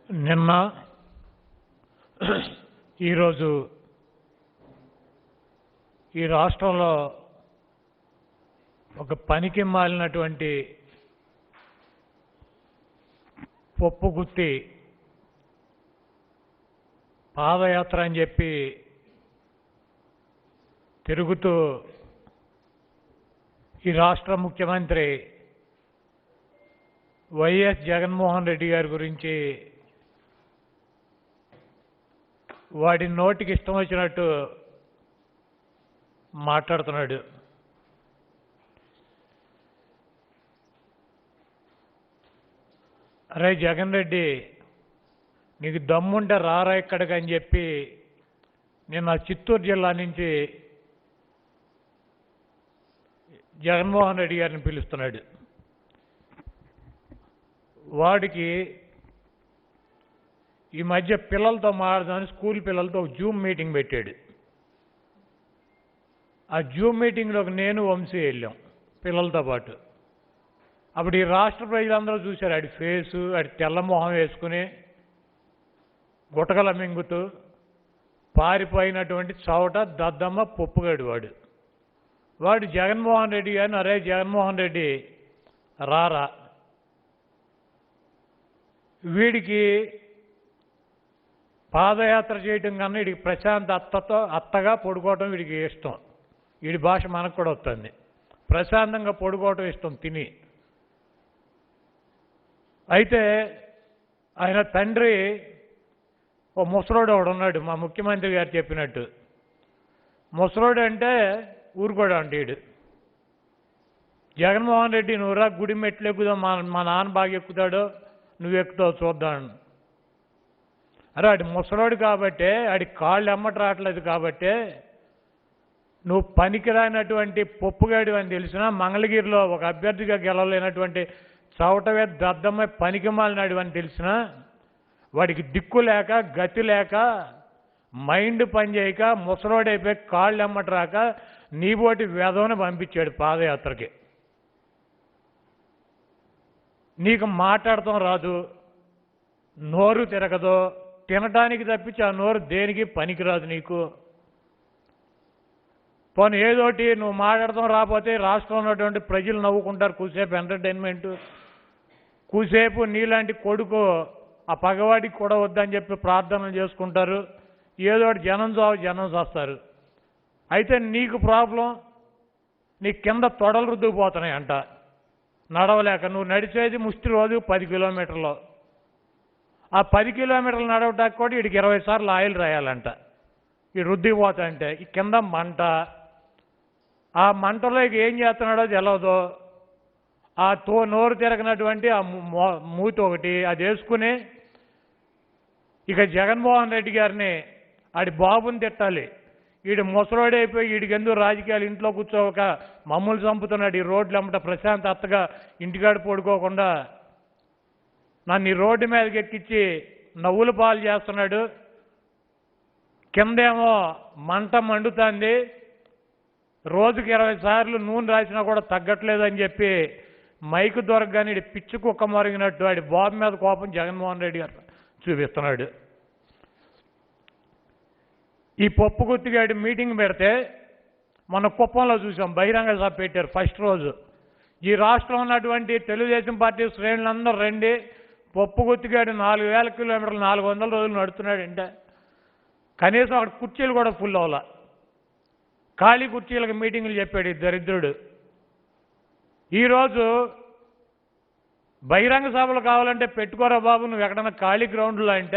నిన్న ఈరోజు ఈ రాష్ట్రంలో ఒక పనికి మాలినటువంటి పప్పుగుత్తి పాదయాత్ర అని చెప్పి తిరుగుతూ ఈ రాష్ట్ర ముఖ్యమంత్రి వైఎస్ జగన్మోహన్ రెడ్డి గారి గురించి వాడి నోటికి ఇష్టం వచ్చినట్టు మాట్లాడుతున్నాడు. అరే జగన్ రెడ్డి, నీకు దమ్ముంటే రారా ఇక్కడికి అని చెప్పి నేను ఆ చిత్తూరు జిల్లా నుంచి జగన్మోహన్ రెడ్డి గారిని పిలుస్తున్నాడు. వాడికి ఈ మధ్య పిల్లలతో మాట్లాడదామని స్కూల్ పిల్లలతో ఒక జూమ్ మీటింగ్ పెట్టాడు. ఆ జూమ్ మీటింగ్లోకి నేను వంశీ వెళ్ళాం పిల్లలతో పాటు. అప్పుడు ఈ రాష్ట్ర ప్రజలందరూ చూశారు ఆడి ఫేసు, ఆడి తెల్లమొహం వేసుకుని గుటకల మింగుతూ పారిపోయినటువంటి చవట దద్దమ్మ పప్పుగాడు వాడు జగన్మోహన్ రెడ్డి గారిని, అరే జగన్మోహన్ రెడ్డి రారా, వీడికి పాదయాత్ర చేయటం కన్నా వీడికి ప్రశాంత్ అత్తగా పడుకోవటం వీడికి ఇష్టం. వీడి భాష మనకు కూడా వస్తుంది. ప్రశాంతంగా పడుకోవటం ఇష్టం తిని. అయితే ఆయన తండ్రి ఓ ముసలోడు ఒకడు ఉన్నాడు, మా ముఖ్యమంత్రి గారు చెప్పినట్టు. ముసలోడు అంటే ఊరుకోడు అంటాడు. జగన్మోహన్ రెడ్డి నువ్వురా గుడి మెట్లు ఎక్కుదాం, మా నాన్న బాగా ఎక్కుతాడో నువ్వు ఎక్కుతావు చూద్దాం. అరే ఆడి ముసలోడు కాబట్టే, ఆడి కాళ్ళు ఎమ్మట రావట్లేదు కాబట్టే నువ్వు పనికిరానటువంటి పప్పుగాడు అని తెలిసినా మంగళగిరిలో ఒక అభ్యర్థిగా గెలవలేనటువంటి చవటవే దద్దమ్మ పనికి మాలినాడు అని తెలిసినా వాడికి దిక్కు లేక గతి లేక మైండ్ పనిచేయక ముసలోడైపోయి కాళ్ళు ఎమ్మట రాక నీబోటి వేదవని పంపించాడు పాదయాత్రకి. నీకు మాట్లాడటం రాదు, నోరు తిరగదు, తినడానికి తప్పించి ఆ నోరు దేనికి పనికిరాదు నీకు. పోనీ ఏదోటి నువ్వు మాట్లాడటం రాకపోతే రాష్ట్రంలో ఉన్నటువంటి ప్రజలు నవ్వుకుంటారు, కూసేపు ఎంటర్టైన్మెంటు, కూసేపు నీలాంటి కొడుకు ఆ పగవాడికి కూడా వద్దని చెప్పి ప్రార్థనలు చేసుకుంటారు, ఏదోటి జనం చేస్తారు. అయితే నీకు ప్రాబ్లం, నీ కింద తొడలు రుద్దుకుపోతున్నాయంట నడవలేక. నువ్వు నడిచేది ముష్టి రోజు 10 కిలోమీటర్లు. ఆ 10 కిలోమీటర్లు నడవటానికి కూడా వీడికి 20 సార్లు ఆయిల్ రాయాలంట. ఈ రుద్దిపోతా అంటే ఈ కింద మంట, ఆ మంటలో ఇక ఏం చేస్తున్నాడో తెలియదు. ఆ నోరు తిరగనటువంటి ఆ మూతి ఒకటి అది వేసుకుని ఇక జగన్మోహన్ రెడ్డి గారిని ఆడి బాబుని తిట్టాలి. వీడు ముసలోడైపోయి వీడికి ఎందుకు రాజకీయాలు, ఇంట్లో కూర్చోక మమ్మల్ని చంపుతున్నాడు ఈ రోడ్లు అమ్మట ప్రశాంత్ అత్తగా ఇంటికాడ పడుకోకుండా నన్ను ఈ రోడ్డు మీదకి ఎక్కించి నవ్వుల పాలు చేస్తున్నాడు. కిందేమో మంట మండుతుంది, రోజుకి 20 సార్లు నూనె రాసినా కూడా తగ్గట్లేదని చెప్పి మైకు దొరకగానే పిచ్చి కుక్క మరిగినట్టు ఆడి బాబు మీద కోపం జగన్మోహన్ రెడ్డి గారు చూపిస్తున్నాడు. ఈ పప్పుగుత్తిగాడి మీటింగ్ పెడితే మన కుప్పంలో చూసాం, బహిరంగ సభ పెట్టారు ఫస్ట్ రోజు. ఈ రాష్ట్రంలో ఉన్నటువంటి తెలుగుదేశం పార్టీ శ్రేణులందరూ రండి, పప్పుగుత్తిగాడు 4000 కిలోమీటర్లు 400 రోజులు నడుస్తున్నాడంటే కనీసం అక్కడ కుర్చీలు కూడా ఫుల్ అవ్వాల. ఖాళీ కుర్చీలకు మీటింగులు చెప్పాడు ఈ దరిద్రుడు. ఈరోజు బహిరంగ సభలు కావాలంటే పెట్టుకోరా బాబు, నువ్వు ఎక్కడన్నా ఖాళీ గ్రౌండ్లో అంటే